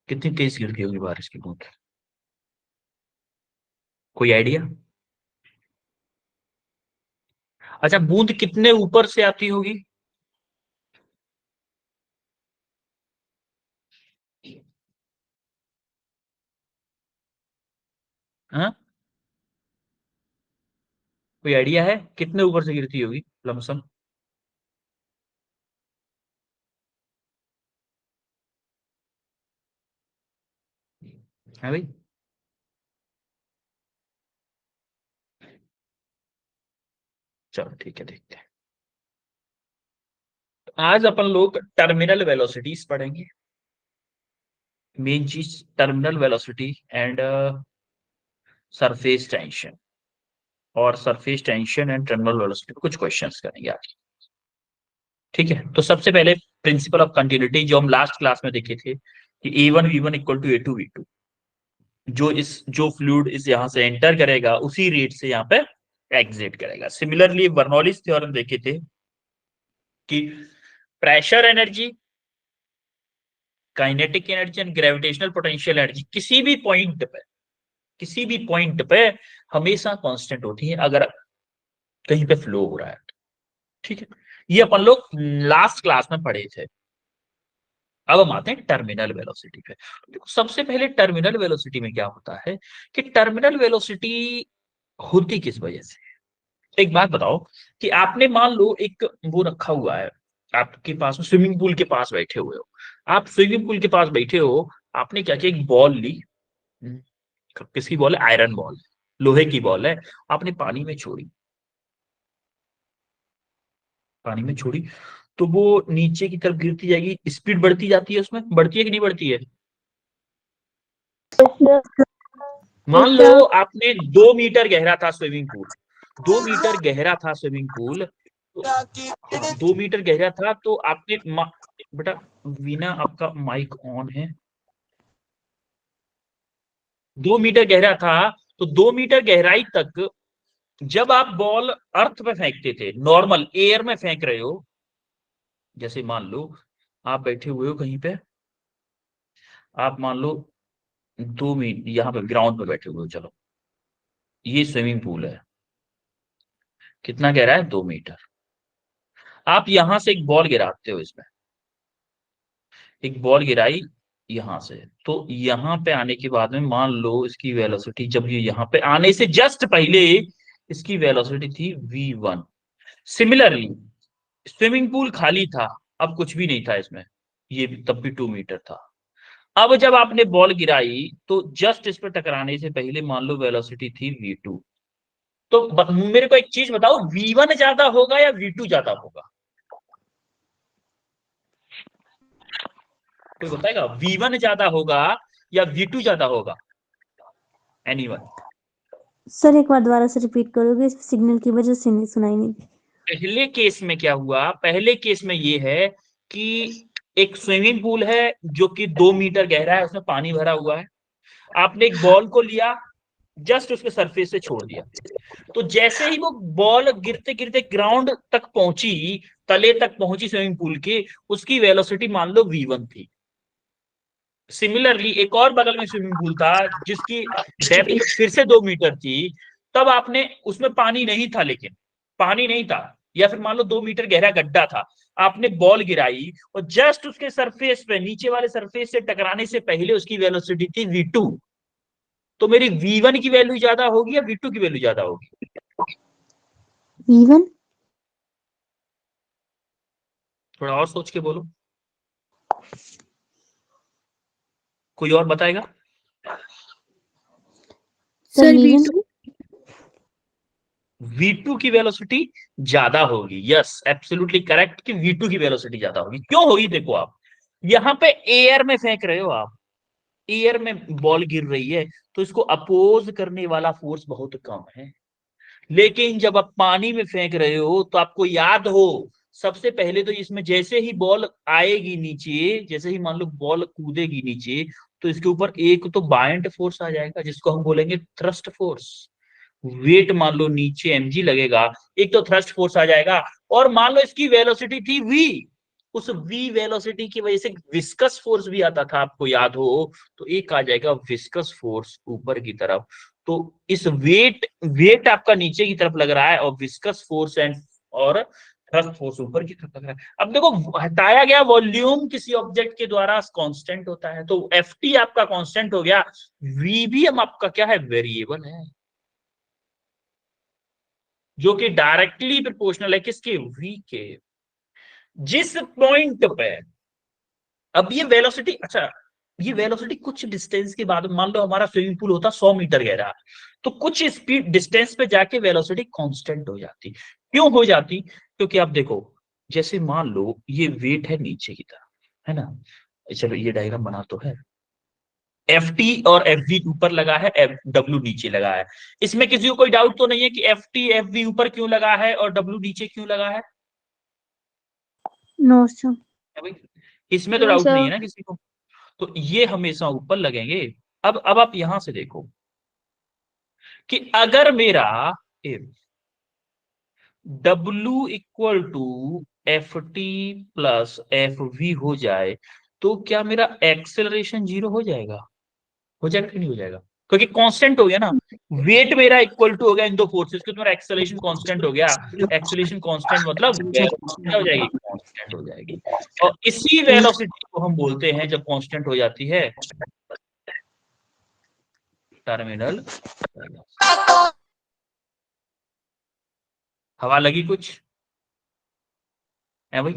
कितनी तेज गिरती होगी बारिश की बूंद? कोई आइडिया? अच्छा, बूंद कितने ऊपर से आती होगी? हाँ, कोई आइडिया है कितने ऊपर से गिरती होगी लमसम? है भाई? चलो ठीक है, देखते हैं। तो आज अपन लोग टर्मिनल वेलोसिटीज पढ़ेंगे। मेन चीज terminal velocity and surface tension, और surface tension and terminal velocity पे कुछ क्वेश्चंस करेंगे आज। ठीक है, तो सबसे पहले प्रिंसिपल ऑफ कंटिन्यूटी जो हम लास्ट क्लास में देखे थे कि A1 V1 equal to A2 V2। जो फ्लूइड इस यहां से एंटर करेगा उसी रेट से यहाँ पे एग्जिट करेगा। सिमिलरली बर्नौलीज थ्योरम देखे थे कि pressure energy, kinetic energy and gravitational potential energy किसी भी पॉइंट पे हमेशा कांस्टेंट होती है अगर कहीं पे फ्लो हो रहा है। ठीक है, ये अपन लोग लास्ट क्लास में पढ़े थे। अब हम आते हैं टर्मिनल वेलोसिटी पे। तो देखो, सबसे पहले टर्मिनल वेलोसिटी में क्या होता है कि टर्मिनल वेलोसिटी होती किस वजह से। तो एक बात बताओ कि आपने मान लो एक वो रखा हुआ है आपके पास में, स्विमिंग पूल के पास बैठे हुए हो। आप स्विमिंग पूल के पास बैठे हो, आपने क्या किया, एक बॉल ली। हम्म, किसकी बॉल है? आयरन बॉल, लोहे की बॉल है। आपने पानी में छोड़ी, पानी में छोड़ी, तो वो नीचे की तरफ गिरती जाएगी। स्पीड बढ़ती जाती है, उसमें बढ़ती है कि नहीं बढ़ती है? मान लो आपने 2 मीटर गहरा था स्विमिंग पूल, 2 मीटर गहरा था स्विमिंग पूल, तो हाँ 2 मीटर गहरा था तो आपने बेटा, वीना आपका माइक ऑन है। 2 मीटर गहरा था, तो 2 मीटर गहराई तक जब आप बॉल अर्थ पे फेंकते थे, नॉर्मल एयर में फेंक रहे हो, जैसे मान लो आप बैठे हुए हो कहीं पे, आप मान लो 2 मीटर यहाँ पे ग्राउंड पे बैठे हुए हो, चलो ये स्विमिंग पूल है, कितना गहरा है? 2 मीटर। आप यहां से एक बॉल गिराते हो इसमें, एक बॉल गिराई यहां से, तो यहां पे आने के बाद में मान लो इसकी वेलोसिटी, जब ये यहां पे आने से जस्ट पहले इसकी वेलोसिटी थी V1। सिमिलरली स्विमिंग पूल खाली था, अब कुछ भी नहीं था इसमें, ये तब भी 2 मीटर था। अब जब आपने बॉल गिराई तो जस्ट इस पर टकराने से पहले मान लो वेलोसिटी थी V2। तो मेरे को एक चीज बताओ, V1 ज्यादा होगा या V2 ज्यादा होगा? कोई बताएगा V1 ज्यादा होगा या V2 ज्यादा होगा? एनीवन? सर एक बार दोबारा से रिपीट करोगे, सिग्नल की वजह से नहीं सुनाई नहीं दी। पहले केस में क्या हुआ? पहले केस में ये है कि एक स्विमिंग पूल है जो कि 2 मीटर गहरा है, उसमें पानी भरा हुआ है। आपने एक बॉल को लिया, जस्ट उसके सरफेस से छोड़ दिया, तो जैसे ही वो बॉल गिरते गिरते ग्राउंड तक पहुंची, तले तक पहुंची स्विमिंग पूल के, उसकी वेलोसिटी मान लो V1 थी। सिमिलरली एक और बगल में स्विमिंग पूल था जिसकी डेप्थ फिर से 2 मीटर थी, तब आपने, उसमें पानी नहीं था, लेकिन पानी नहीं था, या फिर मान लो 2 मीटर गहरा गड्ढा था। आपने बॉल गिराई और जस्ट उसके सरफेस पे, नीचे वाले सरफेस से टकराने से पहले उसकी वेलोसिटी थी V2। तो मेरी V1 की वैल्यू ज्यादा होगी या V2 की वैल्यू ज्यादा होगी? V1। थोड़ा और सोच के बोलो, कोई और बताएगा? Sir V1। V2 की वेलोसिटी ज्यादा होगी। यस, एब्सोल्युटली करेक्ट कि V2 की वेलोसिटी ज्यादा होगी। क्यों होगी? देखो, आप यहां पे एयर में फेंक रहे हो, आप एयर में बॉल गिर रही है, तो इसको अपोज करने वाला फोर्स बहुत कम है। लेकिन जब आप पानी में फेंक रहे हो तो आपको याद हो, सबसे पहले तो इसमें जैसे ही बॉल आएगी नीचे, जैसे ही मान लो बॉल कूदेगी नीचे, तो इसके ऊपर एक तो बायंट फोर्स आ जाएगा जिसको हम बोलेंगे थ्रस्ट फोर्स। वेट मान लो नीचे mg लगेगा, एक तो थ्रस्ट फोर्स आ जाएगा, और मान लो इसकी वेलोसिटी थी v, उस v वेलोसिटी की वजह से विस्कस फोर्स भी आता था, आपको याद हो, तो एक आ जाएगा विस्कस फोर्स ऊपर की तरफ। तो इस वेट आपका नीचे की तरफ लग रहा है, और विस्कस फोर्स और थ्रस्ट फोर्स ऊपर की तरफ लग रहा है। अब देखो, हटाया गया वॉल्यूम किसी ऑब्जेक्ट के द्वारा कांस्टेंट होता है, तो Ft आपका कांस्टेंट हो गया, v भी हम आपका क्या है, वेरिएबल है, जो कि डायरेक्टली प्रोपोर्शनल है किसके, v के। जिस पॉइंट पे अब ये वेलोसिटी, अच्छा ये वेलोसिटी कुछ डिस्टेंस के बाद, मान लो हमारा स्विमिंग पूल होता 100 मीटर गहरा, तो कुछ स्पीड डिस्टेंस पे जाके वेलोसिटी कांस्टेंट हो जाती। क्यों हो जाती? क्योंकि आप देखो, जैसे मान लो ये वेट है नीचे की तरफ, है ना, चलो ये डायग्राम बना तो है, एफ टी और एफ वी ऊपर लगा है, एफ डब्ल्यू नीचे लगा है। इसमें किसी को कोई डाउट तो नहीं है कि एफ टी एफ वी ऊपर क्यों लगा है और डब्ल्यू नीचे क्यों लगा है? No sir. है भाई? इसमें तो नो डाउट नहीं है सर। ना किसी को। तो ये हमेशा ऊपर लगेंगे। अब आप यहां से देखो कि अगर मेरा W equal to F T plus F V हो जाए, तो क्या मेरा एक्सेलरेशन जीरो हो जाएगा? हो जाएगा कि नहीं हो जाएगा? क्योंकि कांस्टेंट हो गया ना, वेट मेरा इक्वल टू हो गया इन दो फोर्सेस के, तो मेरा एक्सेलरेशन कांस्टेंट हो गया। एक्सेलरेशन कांस्टेंट मतलब वेलोसिटी क्या हो जाएगी, कांस्टेंट हो जाएगी। और इसी वेलोसिटी को हम बोलते हैं, जब कांस्टेंट हो जाती है, टर्मिनल। हवा लगी कुछ है भाई?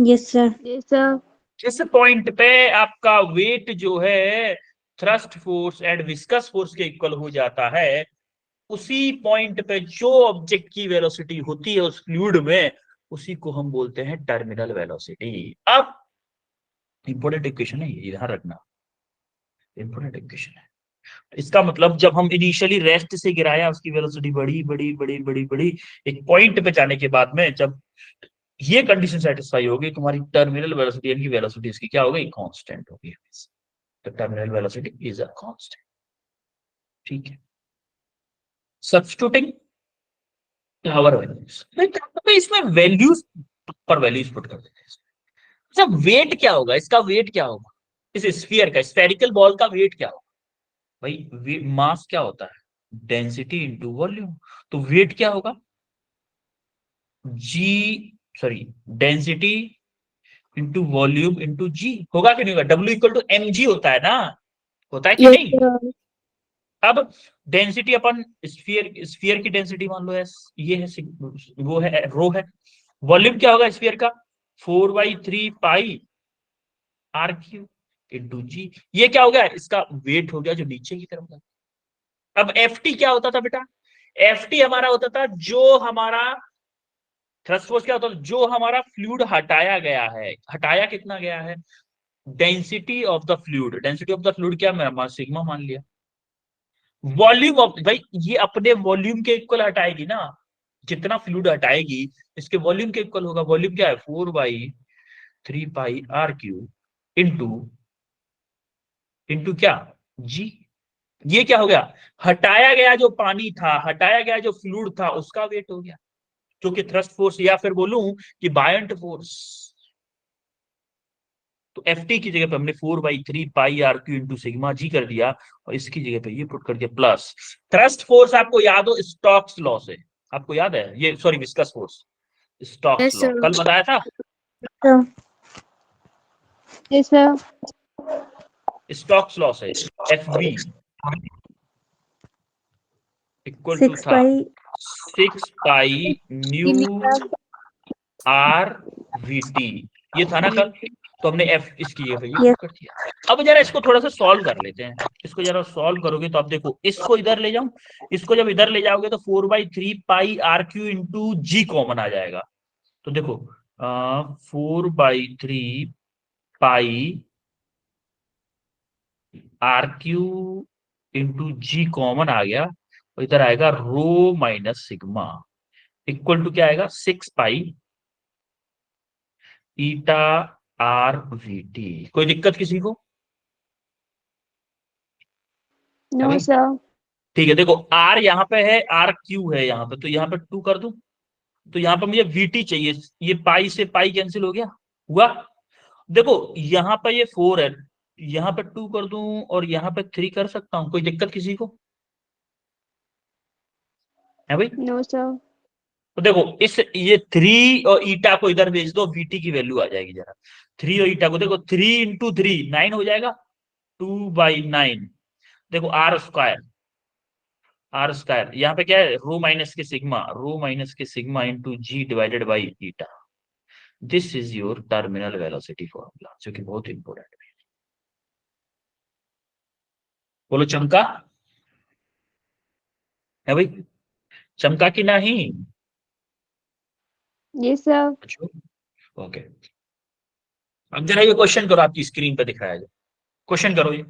Yes sir. Yes sir. जिस पॉइंट पे आपका वेट जो है thrust force and viscous force के इक्वल हो जाता है, उसी पॉइंट पे जो ऑब्जेक्ट की वेलोसिटी होती है उस फ्लूइड में, उसी को हम बोलते हैं टर्मिनल वेलोसिटी। अब इंपॉर्टेंट इक्वेशन है ये, ध्यान रखना, इंपॉर्टेंट इक्वेशन है। इसका मतलब जब हम इनिशियली रेस्ट से गिराया, उसकी वेलोसिटी बड़ी बड़ी बड़ी बड़ी बड़ी, एक पॉइंट पे जाने के बाद में जब ये कंडीशन सेटिस्फाई होगी, तुम्हारी टर्मिनल वेलोसिटी यानी वेलोसिटी इसकी क्या हो गई, कांस्टेंट होगी। तो terminal velocity is a constant. ठीक है, सब्स्टिट्यूटिंग आवर वैल्यूज, इसमें वैल्यूज पर वैल्यूज पुट कर देते हैं। अच्छा, वेट क्या होगा इसका, वेट क्या होगा इस स्फीयर का, स्फेरिकल बॉल का वेट क्या होगा? भाई मास क्या होता है, डेंसिटी इंटू वॉल्यूम। तो वेट क्या होगा, G, sorry, density into volume into G, होगा कि नहीं होगा? W equal to M G होता है ना, होता है कि यस नहीं? सर। अब डेंसिटी अपन स्फीयर, स्फीयर की डेंसिटी मान लो एस, ये है वो है रो है। वॉल्यूम क्या होगा स्फीयर का, 4/3 पाई आर क्यू इंटू जी। ये क्या हो गया, इसका वेट हो गया जो नीचे की तरफ था। अब एफ टी क्या होता था बेटा, एफ टी हमारा होता था जो हमारा थ्रस्ट फोर्स, क्या होता था जो हमारा फ्लूइड हटाया गया है, हटाया कितना गया है, density of the fluid, density of the fluid क्या मैं सिग्मा मान लिया। वॉल्यूम ऑफ, भाई ये अपने वॉल्यूम के इक्वल हटाएगी ना, जितना फ्लूइड हटाएगी इसके वॉल्यूम के इक्वल होगा। वॉल्यूम क्या है, 4/3 pi R cube into, into क्या, जी। ये क्या हो गया, हटाया गया जो पानी था, हटाया गया जो फ्लूइड था, उसका वेट हो गया, जो कि थ्रस्ट फोर्स, या फिर बोलूं कि बायंट फोर्स। तो एफ टी की जगह पे हमने 4/3 pi R cube into sigma जी कर दिया, और इसकी जगह पे ये पुट कर दिया प्लस थ्रस्ट फोर्स। आपको याद हो स्टोक्स लॉ से, आपको याद है ये, sorry viscous force, Stokes's law sir. कल बताया था। Sir yes sir. Stokes law से एफ वी इक्वल टू 6 था pi 6 pi mu R V T, ये था ना कल। तो हमने एफ इसकी जगह पे ये यस पुट कर दिया। अब जरा इसको थोड़ा सा सॉल्व कर लेते हैं। इसको जरा सॉल्व करोगे तो आप देखो, इसको इधर ले जाऊं, इसको जब इधर ले जाओगे तो 4/3 pi R cube into G common आ जाएगा। तो देखो 4/3 pi R cube into G common आ गया, और इधर आएगा rho minus sigma equal to क्या आएगा, 6 pi eta R V T. कोई दिक्कत किसी को है नो भाई? सर। ठीक है, देखो आर यहाँ पे है, आर क्यू है यहाँ पे, तो यहाँ पे 2 कर दूं, तो यहाँ पर मुझे VT चाहिए, ये पाई से पाई कैंसिल हो गया, हुआ। देखो यहाँ पर ये 4 है, यहाँ पे 2 कर दूं और यहाँ पे 3 कर सकता हूँ, कोई दिक्कत किसी को है भाई? No sir. तो देखो इस ये 3 और ईटा को इधर भेज दो, VT की वैल्यू आ जाएगी जरा। 3 और ईटा को देखो, 3 × 3 9 हो जाएगा, 2/9। देखो R² यहाँ पे क्या है, रो माइनस के sigma into G divided by eta. This is your terminal velocity formula, जो कि बहुत इंपॉर्टेंट है। बोलो चमका है भाई, चमका की नहीं? Yes sir. ओके, अब जरा ये क्वेश्चन करो, आपकी स्क्रीन पे दिख रहा है, क्वेश्चन करो ये।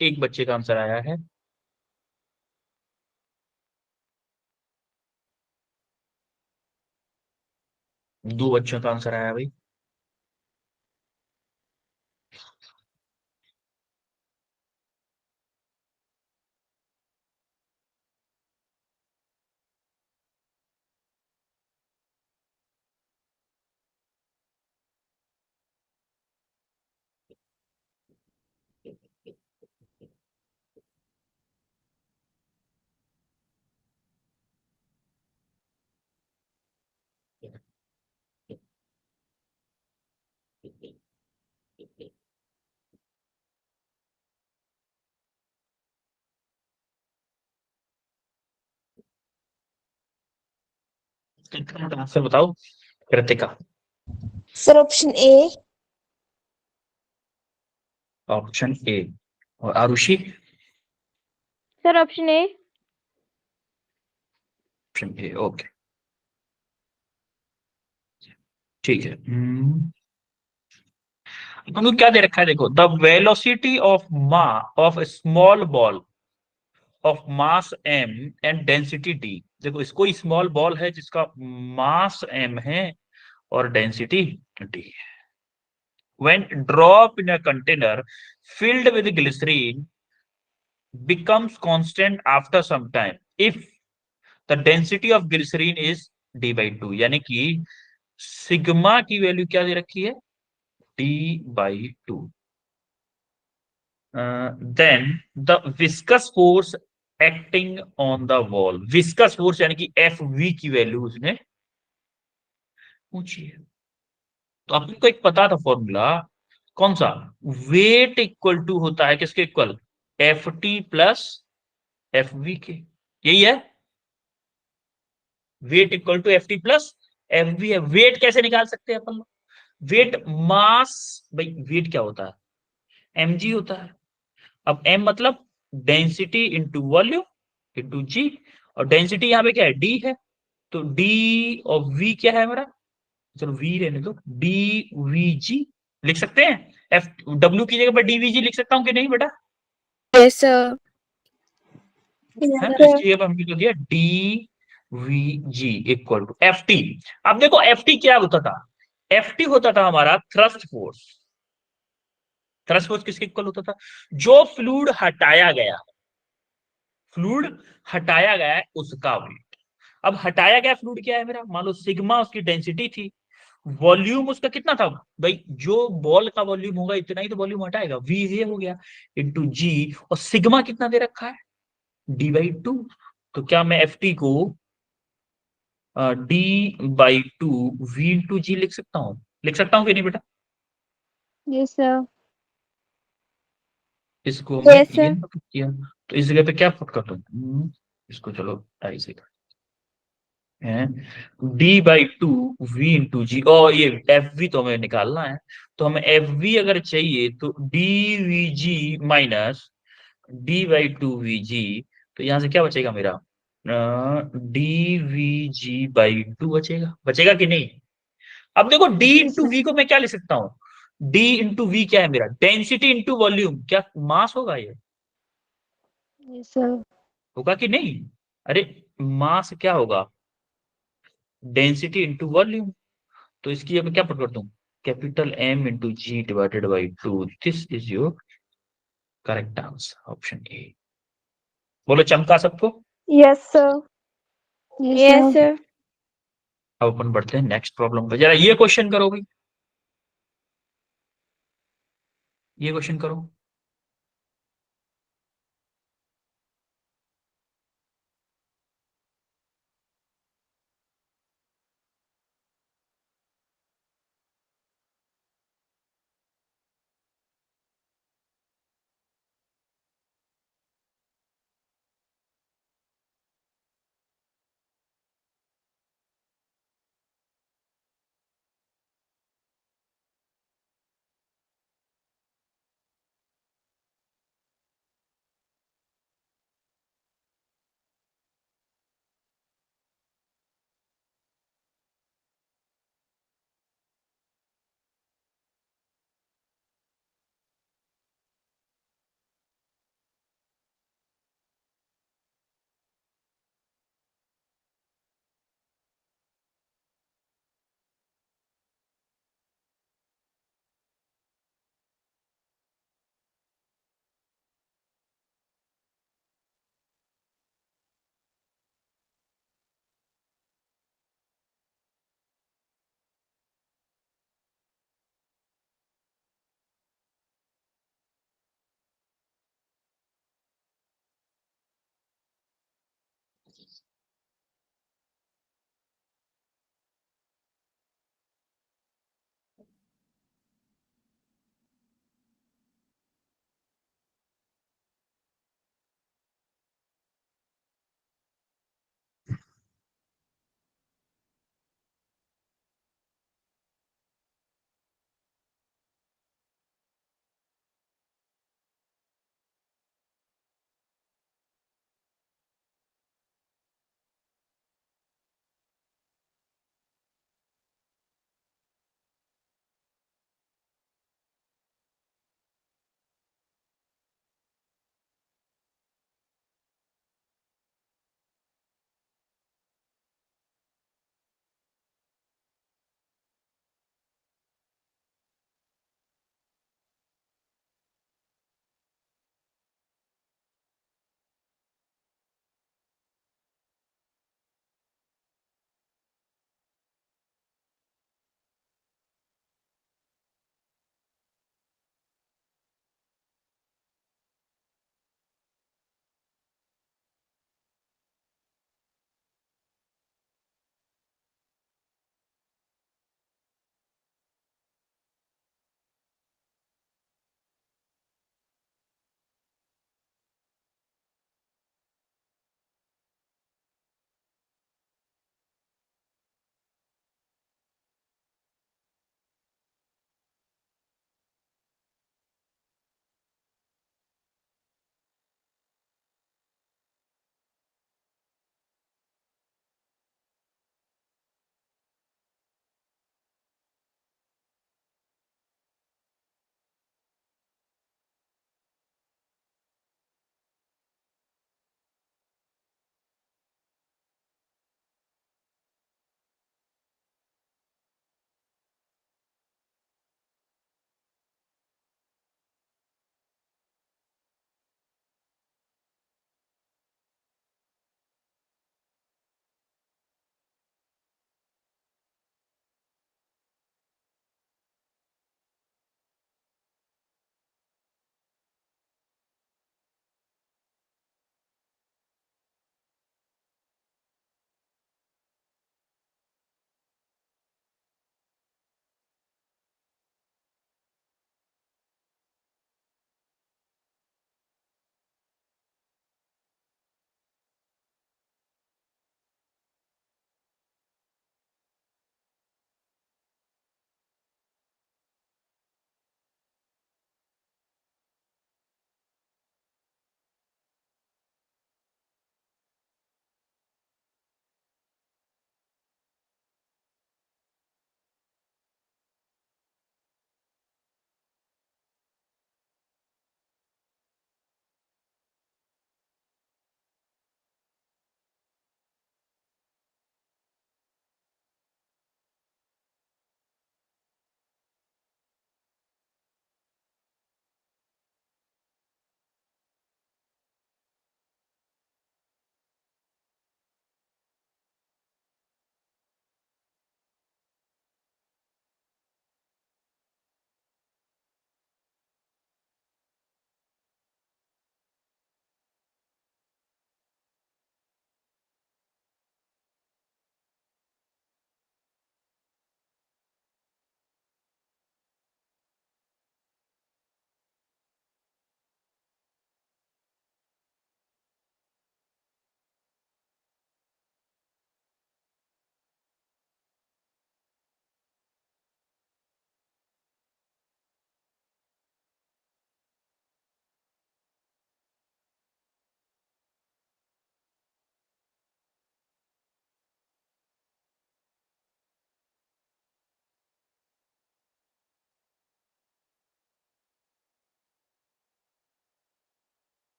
एक बच्चे का आंसर आया है, दो बच्चों का आंसर आया भाई। आंसर बताओ Kritika. Sir option A. Option A. और Arushi? Sir option A. Option A, okay ठीक है। हमको क्या दे रखा है, देखो द वेलोसिटी ऑफ मा of small ball of mass m and density d। देखो इसको स्मॉल बॉल है जिसका मास m है और डेंसिटी d है। When drop in a container filled with glycerine becomes constant after some time if the density of glycerine is d by 2, यानी कि sigma की वैल्यू क्या दे रखी है, d by 2। Then the viscous force acting on the wall, viscous force यानी कि F we की value उसने पूछी है। तो आपको एक पता था फॉर्मूला, कौन सा, वेट इक्वल टू होता है किसके equal, F T plus F V के, यही है, weight equal to F T plus F V है। वेट कैसे निकाल सकते हैं अपन लोग, वेट मास, भाई वेट क्या होता है, एम जी होता है। अब एम मतलब density into volume into G, और डेंसिटी यहाँ पे क्या है, डी है, तो डी और वी क्या है हमारा, चलो वी रहने दो, डी वी जी लिख सकते हैं, एफ डब्ल्यू की जगह पर डी वी जी लिख सकता हूँ कि नहीं बेटा, Yes, sir. है Yes, ना, sir. इसकी जगह पर हमने लिख दिया D V G equal to F T. अब देखो एफ टी क्या होता था, एफ टी होता था हमारा थ्रस्ट फोर्स। थ्रस्ट फोर्स किसके इक्वल होता था, जो फ्लूइड हटाया गया, फ्लूइड हटाया गया है उसका वेट। अब हटाया गया फ्लूइड क्या है मेरा, मान लो सिग्मा उसकी डेंसिटी थी, वॉल्यूम उसका कितना था, भाई जो बॉल का वॉल्यूम होगा इतना ही तो वॉल्यूम हटाएगा, वी ये हो गया इंटू जी, और सिग्मा कितना दे रखा है, डी बाई टू। तो क्या मैं एफ टी को D by two V into G लिख सकता हूँ, लिख सकता हूँ कि नहीं बेटा, Yes, sir. इसको हमने Yes, ये sir. ना किया, तो इस जगह पे क्या पुट कर दूं, इसको चलो ढाई से है, D by two V into G, और ये एफ वी तो हमें निकालना है, तो हमें एफ वी अगर चाहिए तो D V G minus D by two V G, तो यहां से क्या बचेगा मेरा, D V G by two बचेगा, बचेगा कि नहीं। अब देखो D Yes, into sir. V को मैं क्या लिख सकता हूँ, डी इंटू वी क्या है मेरा, डेंसिटी इंटू वॉल्यूम, क्या मास होगा ये, Yes, sir. होगा कि नहीं, अरे मास क्या होगा, डेंसिटी इंटू वॉल्यूम, तो इसकी अब क्या पुट कर दूं, capital M into G divided by two, this is your correct answer option A. बोलो चमका सबको। Yes, sir. Yes, Yes, sir. sir. अब अपन बढ़ते हैं नेक्स्ट प्रॉब्लम पे, जरा ये क्वेश्चन करो भाई, ये क्वेश्चन करो।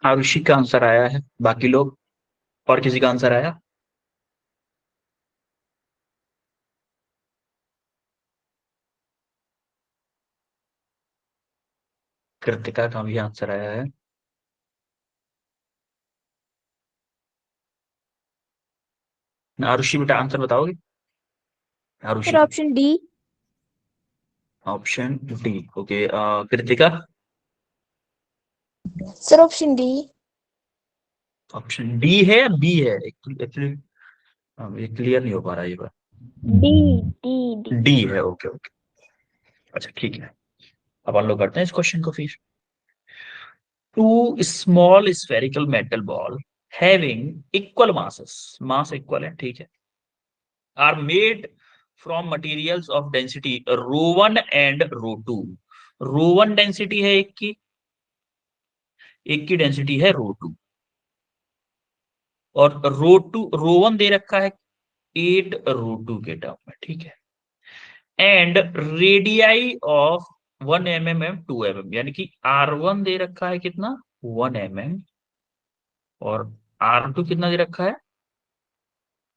आरुषि का आंसर आया है, बाकी लोग और किसी का आंसर आया? कृतिका का भी आंसर आया है। आरुषि बेटा आंसर बताओगे? Arushi, sir option D. Option D, okay. Kritika, sir option D. Option D है या बी है? एक्चुअली ये क्लियर नहीं हो पा रहा है ये बात। डी डी डी डी है, ओके ओके, अच्छा ठीक है। अब हम लोग करते हैं इस क्वेश्चन को फिर। Two small spherical metal ball having equal masses, mass equal है, ठीक है, are made from materials of density ρ1 and ρ2। ρ1 density है एक की डेंसिटी है ρ2, और ρ1 दे रखा है 8 ρ2 के टर्म में, ठीक है। And radii of 1 mm and 2 mm, यानी कि R1 दे रखा है कितना, 1 mm, और R2 कितना दे रखा है,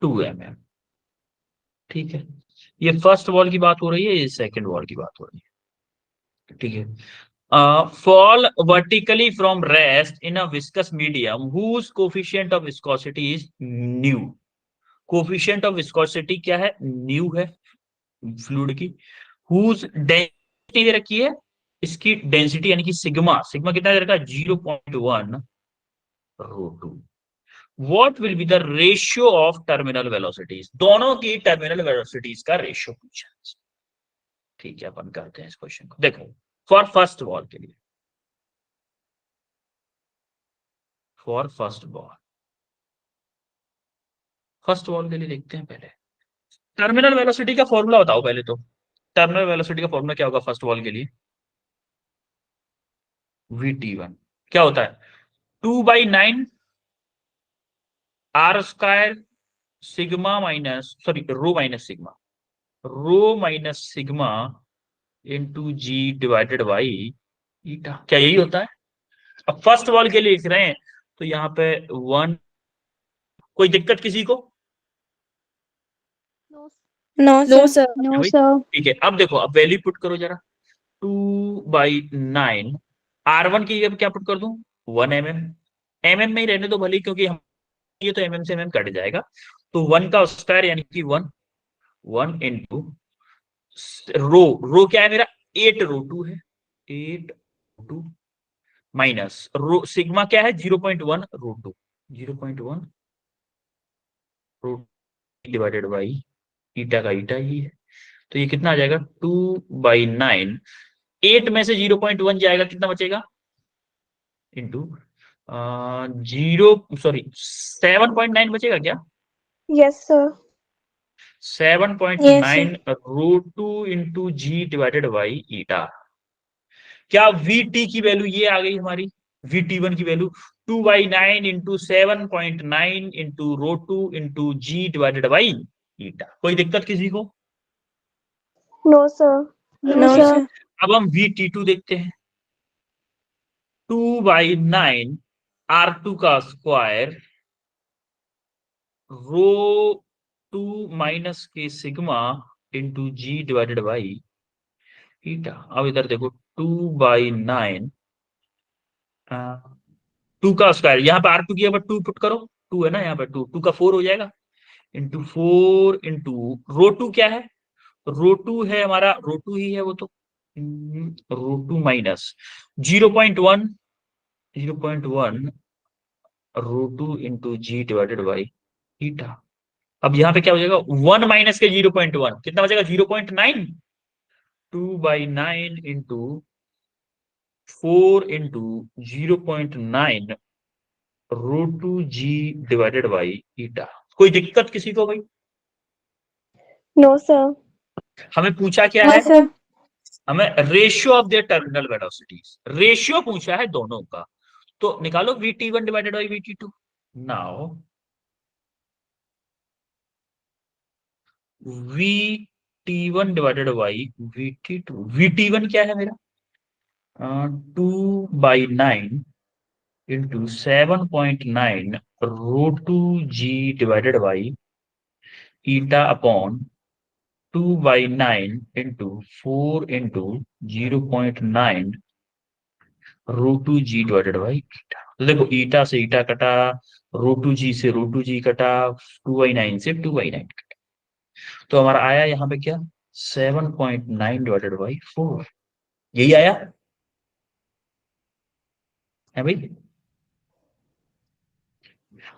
2 mm, ठीक है। ये फर्स्ट वॉल की बात हो रही है, ये सेकंड वॉल की बात हो रही है, ठीक है। fall vertically from rest in a viscous medium whose coefficient of viscosity is nu। coefficient of viscosity क्या है, न्यू है फ्लूइड की। whose density दे रखी है, इसकी डेंसिटी यानी कि सिग्मा, सिग्मा कितना दे रखा है, 0.1 ρ2। What will be the ratio of terminal velocities, दोनों की टर्मिनल वेलोसिटीज का रेशियो पूछा है, ठीक है। अपन करते हैं इस क्वेश्चन को, देखो फॉर फर्स्ट वॉल के लिए, फॉर फर्स्ट वॉल के लिए देखते हैं पहले। टर्मिनल वेलोसिटी का फॉर्मूला बताओ पहले तो। टर्मिनल वेलोसिटी का फॉर्मूला क्या होगा फर्स्ट वॉल के लिए, VT1 क्या होता है, 2/9 R² sigma minus, sorry rho minus sigma into G divided by eta, क्या यही होता है? अब फर्स्ट वॉल के लिए लिख रहे हैं तो यहाँ पे 1, कोई दिक्कत किसी को? No no sir. No sir ठीक है, अब देखो, अब वैल्यू पुट करो जरा। 2/9 R1 की जगह क्या पुट कर दूं, 1 mm, mm में ही रहने दो भले, क्योंकि हम ये तो mm से mm कट जाएगा, तो 1 का स्क्वायर यानी कि 1 इंटू रो क्या है मेरा, 8 ρ2 है, 8 ρ2 माइनस रो सिग्मा क्या है, 0.1 ρ2, 0.1 रो डिवाइडेड बाई ईटा का ईटा ही है, तो ये कितना आ जाएगा, 2/9, 8 में से 0.1 जाएगा, कितना बचेगा, इंटू 7.9 बचेगा क्या, yes sir yes 7.9 √2 into G divided by eta. क्या VT की वैल्यू ये आ गई हमारी, VT1 की value 2/9 into 7.9 into √2 into G divided by eta. कोई दिक्कत किसी को? No sir no no sir sir. अब हम VT2 देखते हैं, 2/9 R2 का स्क्वायर रो 2 माइनस के sigma into G divided by eta. अब इधर देखो 2/9 2 का स्क्वायर, यहाँ पे R2 की 2 पुट करो, 2 है ना यहाँ पे, 2 का 4 हो जाएगा, इंटू 4 इंटू रो 2 क्या है, रो 2 है हमारा, रो 2 ही है वो तो, rho 2 minus 0.1 rho 2 into G divided by eta. अब यहाँ पे क्या हो जाएगा, 1 माइनस के 0.1 कितना बचेगा, 0.9, 2/9 into 4 into 0.9 √2g divided by eta. कोई दिक्कत किसी को भाई? नो सर हमें पूछा क्या नो है, सर। हमें ratio of their terminal velocities, ratio पूछा है दोनों का, तो निकालो VT1 divided by VT2। Now VT1 divided by VT2, VT1 क्या है मेरा, 2/9 into 7.9 root 2g divided by eta upon 2 by 9 into 4 into 0.9 root 2g divided by eta। तो देखो ईटा से ईटा कटा, रूट टू जी से रूट टू जी कटा, 2/9 से 2/9 कटा, तो हमारा आया यहाँ पे क्या 7.9 डिवाइडेड बाई 4, यही आया है भाई।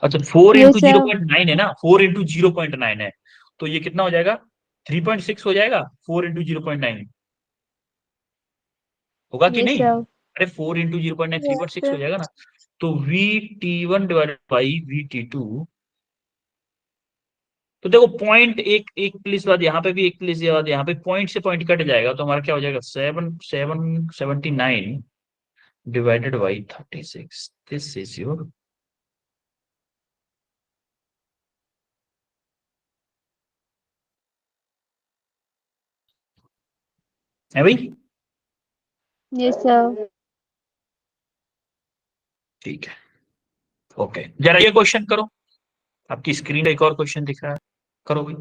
अच्छा 4 Yes, इंटू sir. 0.9 है ना, 4 इंटू 0.9 है, तो ये कितना हो जाएगा 3.6 हो जाएगा। 4 इंटू 0.9 होगा कि Yes, नहीं? sir. अरे 4 इंटू 0.9 Yes, 3.6 हो sir. जाएगा ना। तो VT1 डिवाइडेड बाई VT2, तो देखो पॉइंट एक एक प्लेस बाद यहाँ पे भी एक प्लेस बाद यहाँ पे पॉइंट से पॉइंट कट जाएगा, तो हमारा क्या हो जाएगा 779 divided by 36। This is your है भाई। Yes, sir. ठीक है, ओके, जरा ये क्वेश्चन करो, आपकी स्क्रीन पे एक और क्वेश्चन दिख रहा है, करो भाई।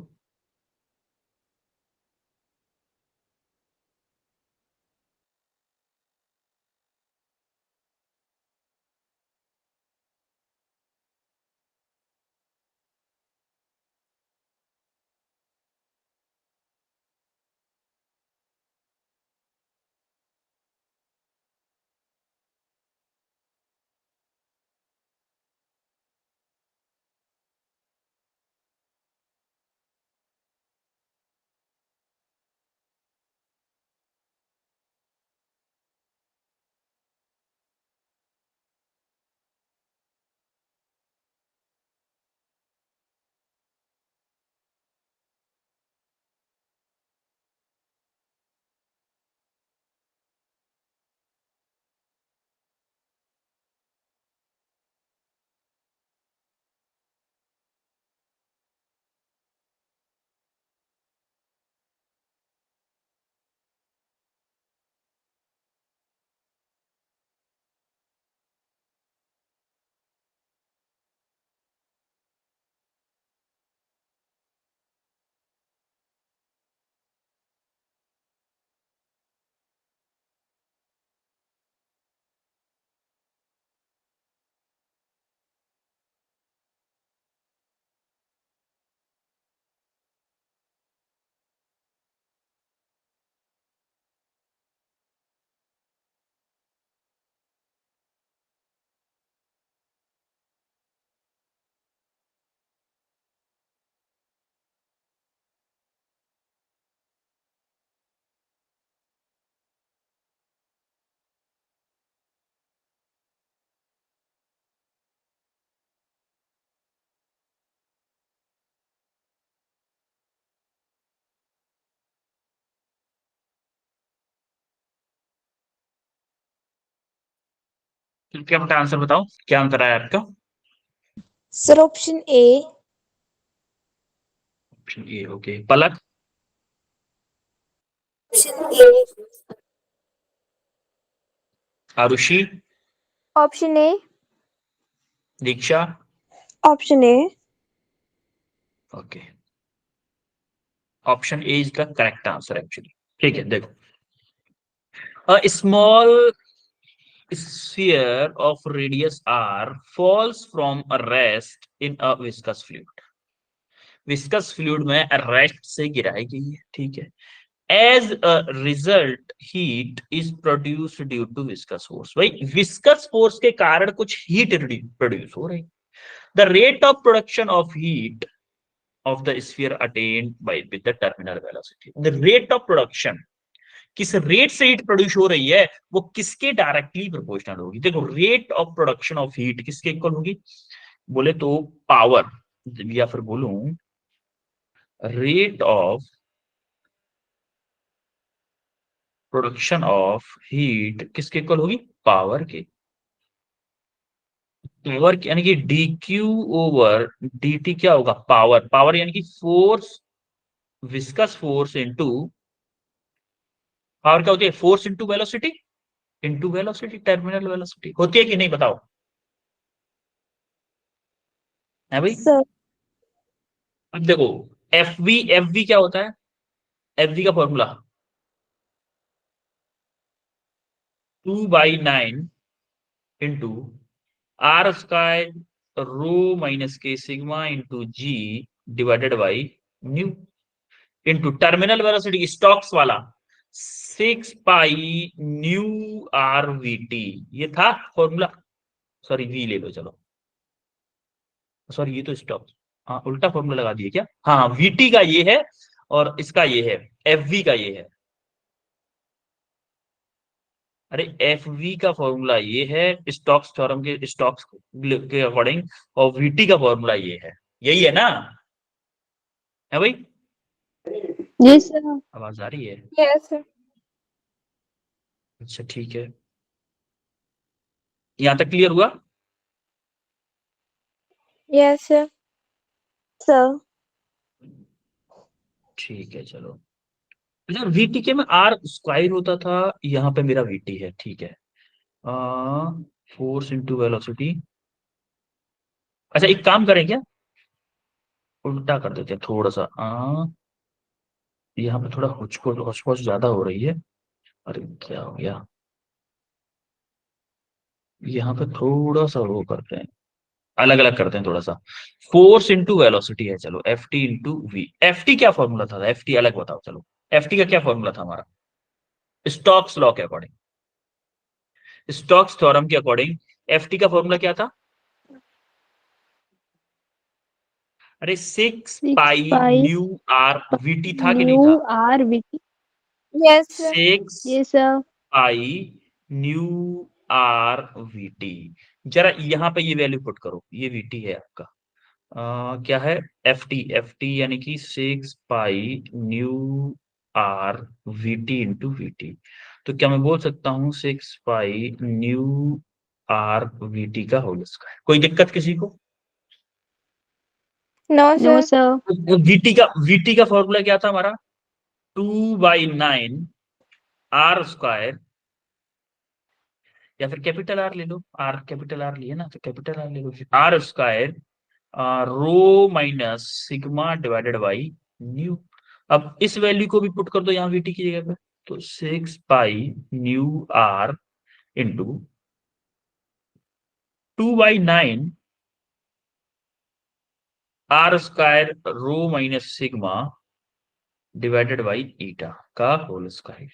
क्या बेटा आंसर बताओ, क्या आंसर आया आपका? Sir, option A. Option A, okay. Palak, Option A. Arushi, Option A. Diksha, Option A. Okay, option A is the correct answer actually. ठीक है, देखो a small sphere of radius r falls from a rest in a viscous fluid। Viscous fluid में rest से गिराई गई है, ठीक है। As a result heat is produced due to viscous force. भाई विस्कस फोर्स के कारण कुछ हीट प्रोड्यूस हो रही। The rate of production of heat of the sphere attained by with the terminal velocity. The rate of production, किस rate से heat produce हो रही है वो किसके डायरेक्टली प्रोपोर्शनल होगी। देखो rate of production of heat किसके इक्वल होगी, बोले तो पावर, या फिर बोलूं rate of production of heat किसके इक्वल होगी, पावर के। पावर यानी कि D Q over D T क्या होगा, पावर। पावर यानी कि force, viscous force into power क्या होती है, force into velocity, into velocity, terminal velocity होती है कि नहीं बताओ। है भाई। Sir. अब देखो एफ वी क्या होता है, एफ वी का formula 2/9 into R square rho minus के sigma into G divided by nu into terminal velocity Stokes वाला 6 pi new R V T, ये था फॉर्मूला। सॉरी वी ले लो चलो, सॉरी ये तो स्टॉक, हाँ उल्टा फॉर्मूला लगा दिए क्या, हाँ वीटी का ये है और इसका ये है, एफ वी का ये है। अरे एफ वी का फॉर्मूला ये है स्टॉक्स थ्योरम के, स्टॉक्स के अकॉर्डिंग, और वीटी का फॉर्मूला ये है, यही है ना, है भाई। Yes, sir. आवाज आ रही है? Yes, sir. अच्छा ठीक है, यहां तक क्लियर हुआ? Yes, sir. Sir. ठीक है चलो। अच्छा वीटी के में आर स्क्वायर होता था, यहाँ पे मेरा वीटी है, ठीक है। Force into velocity. अच्छा एक काम करें क्या, उल्टा कर देते हैं थोड़ा सा, यहाँ पे थोड़ा हुचकोच ज्यादा हो रही है। अरे क्या हो गया, यहाँ पे थोड़ा सा वो करते हैं, अलग अलग करते हैं थोड़ा सा। फोर्स इंटू वेलोसिटी है, चलो F T into V. F T क्या फॉर्मूला था, एफ टी अलग बताओ चलो। एफ टी का क्या फॉर्मूला था हमारा, स्टॉक्स लॉ के अकॉर्डिंग, स्टॉक्स थ्योरम के अकॉर्डिंग एफ टी का फॉर्मूला क्या था? अरे 6 6 पाई pi न्यू आर वीटी था कि नहीं new था? R VT. Yes, sir. 6 Yes, sir. Pi new R VT. जरा यहाँ पे ये वैल्यू पुट करो, ये वीटी है आपका, क्या है, एफ टी यानी कि 6 pi new R VT into VT. तो क्या मैं बोल सकता हूँ 6 पाई न्यू आर वीटी का होल स्क्वायर? कोई दिक्कत किसी को? No, No, sir. sir. VT का फॉर्मूला क्या था हमारा, 2/9 आर स्क्वायर, या फिर कैपिटल आर ले लो, आर कैपिटल आर लिए ना तो कैपिटल आर ले लो, R square rho minus sigma divided by nu. अब इस वैल्यू को भी पुट कर दो यहाँ वीटी की जगह पे, तो 6 pi new R into 2/9 R square rho minus sigma divided by eta का होल स्क्वायर।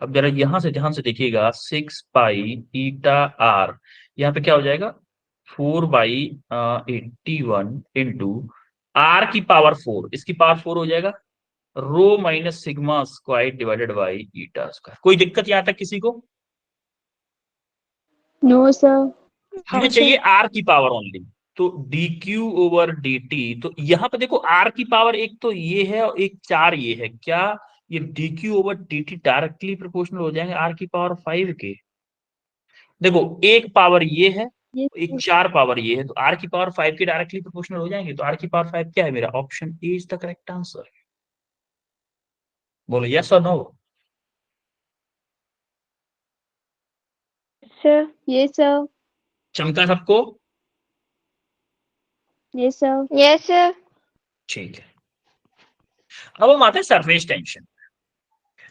अब जरा यहां से ध्यान से देखिएगा, 6 पाई ईटा आर, यहाँ पे क्या हो जाएगा, 4/81 इंटू आर की पावर 4, इसकी पावर 4 हो जाएगा, rho minus sigma square divided by eta square. कोई दिक्कत यहां तक किसी को? No, sir. हमें No, sir. चाहिए आर की पावर ओनली, तो D Q over D T. तो यहाँ पे देखो आर की पावर एक तो ये है और एक 4 ये है, क्या ये D Q over D T directly proportional हो जाएंगे आर की पावर 5 के? देखो एक पावर ये है, Yes, एक sir. 4 पावर ये है, तो आर की पावर 5 के डायरेक्टली प्रोपोर्शनल हो जाएंगे। तो आर की पावर 5 क्या है, मेरा option A is the correct answer. बोलो यस और नो। Sir. Yes, sir. चमका सबको? Yes, sir. Yes, sir. ठीक है, अब हम आते हैं सरफेस टेंशन।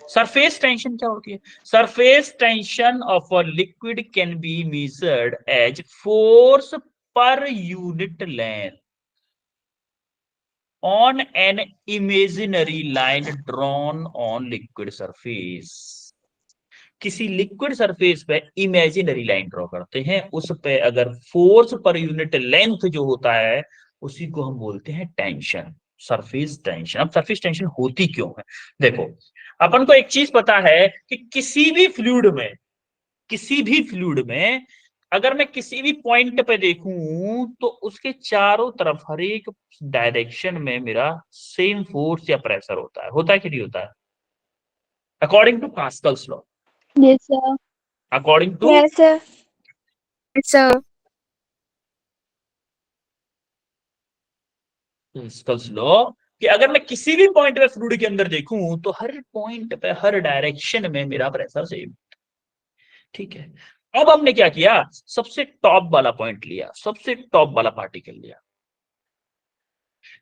सरफेस टेंशन क्या होती है? Surface tension of a liquid can be measured as force per unit length on an imaginary line drawn on liquid surface। किसी लिक्विड सरफेस पे इमेजिनरी लाइन ड्रॉ करते हैं, उस पे अगर फोर्स पर यूनिट लेंथ जो होता है उसी को हम बोलते हैं टेंशन, सरफेस टेंशन। अब सरफेस टेंशन होती क्यों है, देखो अपन को एक चीज पता है कि किसी भी फ्लूइड में अगर मैं किसी भी पॉइंट पे देखूं तो उसके चारों तरफ हर एक डायरेक्शन में मेरा सेम फोर्स या प्रेशर होता है कि नहीं होता है, according to Pascal's law, Yes, sir. According to Yes, sir. Yes, sir. Pascal's law, कि अगर मैं किसी भी पॉइंट पे फ्लूइड के अंदर देखूं तो हर पॉइंट पे हर डायरेक्शन में मेरा प्रेशर सेम, ठीक है। अब हमने क्या किया, सबसे टॉप वाला पॉइंट लिया, सबसे टॉप वाला पार्टिकल लिया,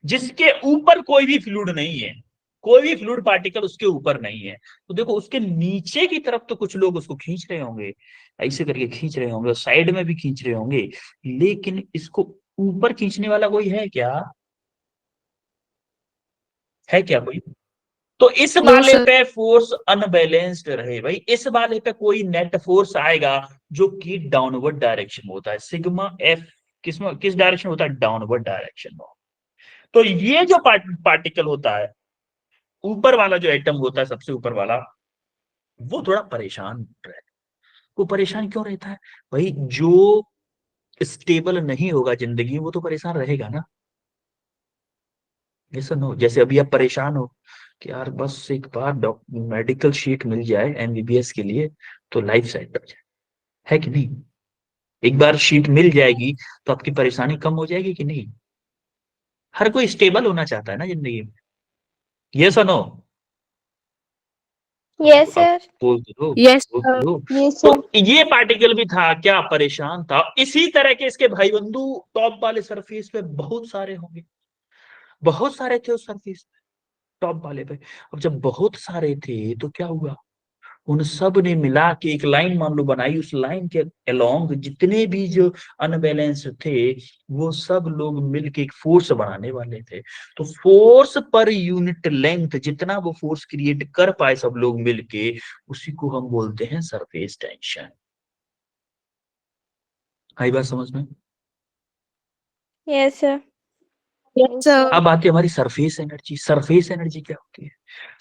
जिसके ऊपर कोई भी फ्लूइड नहीं है, कोई भी फ्लूइड पार्टिकल उसके ऊपर नहीं है। तो देखो उसके नीचे की तरफ तो कुछ लोग उसको खींच रहे होंगे, ऐसे करके खींच रहे होंगे, साइड में भी खींच रहे होंगे, लेकिन इसको ऊपर खींचने वाला कोई है क्या? है क्या कोई? तो इस No, वाले sir. पे फोर्स अनबैलेंस्ड रहे भाई, इस वाले पे कोई नेट फोर्स आएगा जो कि डाउनवर्ड डायरेक्शन में होता है। सिग्मा एफ किस डायरेक्शन होता है? डाउनवर्ड डायरेक्शन में। तो ये जो पार्टिकल होता है, ऊपर वाला जो एटम होता है सबसे ऊपर वाला, वो थोड़ा परेशान रहता है। वो परेशान क्यों रहता है भाई? जो स्टेबल नहीं होगा जिंदगी, वो तो परेशान रहेगा ना। ये सुनो, जैसे अभी आप परेशान हो कि यार बस एक बार मेडिकल शीट मिल जाए एमबीबीएस के लिए तो लाइफ सेट हो जाए, है कि नहीं? एक बार शीट मिल जाएगी तो आपकी परेशानी कम हो जाएगी कि नहीं? हर कोई स्टेबल होना चाहता है ना जिंदगी में। ये सुनो, Yes, अब sir. बोल तो दो, Yes, बोल sir. तो दो। Yes, sir. तो ये पार्टिकल भी था क्या? परेशान था। इसी तरह के इसके भाई बंधु टॉप वाले सरफेस पे बहुत सारे होंगे, बहुत सारे थे उस सरफेस पे, टॉप वाले पे। अब जब बहुत सारे थे तो क्या हुआ? उन सब ने मिला के एक लाइन मान लो बनाई, उस लाइन के अलोंग जितने भी जो अनबैलेंस थे, वो सब लोग मिलके एक फोर्स बनाने वाले थे। तो फोर्स पर यूनिट लेंथ, जितना वो फोर्स क्रिएट कर पाए सब लोग मिलके, उसी को हम बोलते हैं सरफेस टेंशन। आई बात समझ में? Yes, sir. Yes, sir. अब आती है हमारी सरफेस एनर्जी। सरफेस एनर्जी क्या होती है?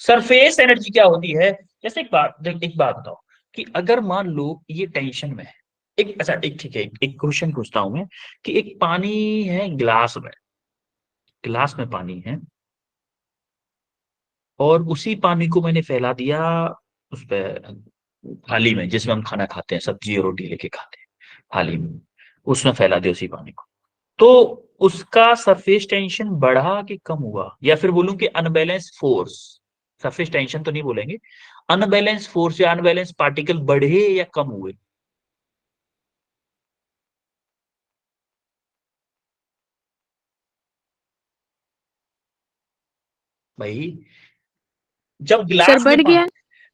सरफेस एनर्जी क्या होती है? जैसे एक बात बताओ कि अगर मान लो ये टेंशन में है, एक अच्छा एक ठीक है, एक क्वेश्चन पूछता हूं मैं कि एक पानी है ग्लास में, ग्लास में पानी है, और उसी पानी को मैंने फैला दिया उस पे थाली में जिसमें हम खाना खाते हैं, सब्जी और रोटी लेके खाते हैं, थाली में उसमें फैला दिया उसी पानी को। तो उसका सरफेस टेंशन बढ़ा कि कम हुआ? या फिर बोलूं कि अनबैलेंस फोर्स, सरफेस टेंशन तो नहीं बोलेंगे, अनबैलेंस फोर्स या अनबैलेंस पार्टिकल बढ़े या कम हुए? भाई जब Sir, ग्लास में बढ़ गया.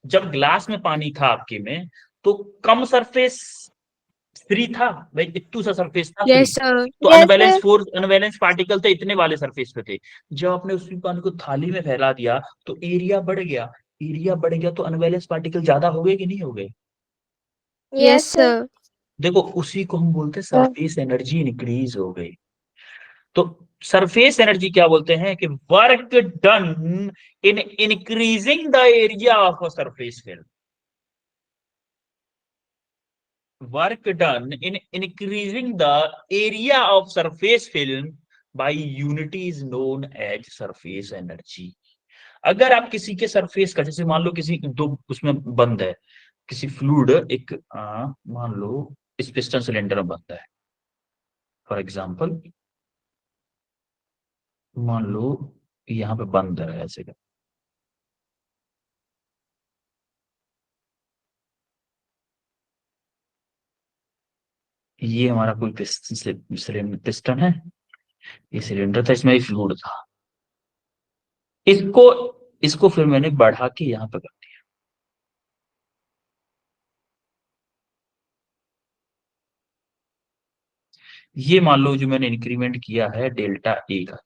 जब ग्लास में पानी था आपके में, तो कम सरफेस फ्री था भाई, इतू सा सरफेस था फ्री। Yes, sir. तो Yes, sir. Unbalance force, unbalance particle थे इतने वाले सरफेस पे थे। जब आपने उसी पानी को थाली में फैला दिया तो एरिया बढ़ गया। एरिया बढ़ गया तो अनबैलेंस पार्टिकल ज्यादा हो गए कि नहीं हो गए? Yes, sir. देखो उसी को हम बोलते हैं सरफेस एनर्जी इंक्रीज हो गई। तो सरफेस एनर्जी क्या बोलते हैं? कि work done in increasing the area of a surface field. Work done in increasing the area of surface film by unity is known as surface energy. अगर आप किसी के सरफेस का, जैसे मान लो किसी दो उसमें बंद है, किसी फ्लूइड एक मान लो इस पिस्टन सिलेंडर में बंद है, फॉर एग्जांपल मान लो यहाँ पे बंद है ऐसे का, ये हमारा कोई पिस्टन है, ये सिलेंडर था, इसमें फ्लूइड था, इसको इसको फिर मैंने बढ़ा के यहाँ पे कर दिया। ये मान लो जो मैंने इंक्रीमेंट किया है डेल्टा ए का,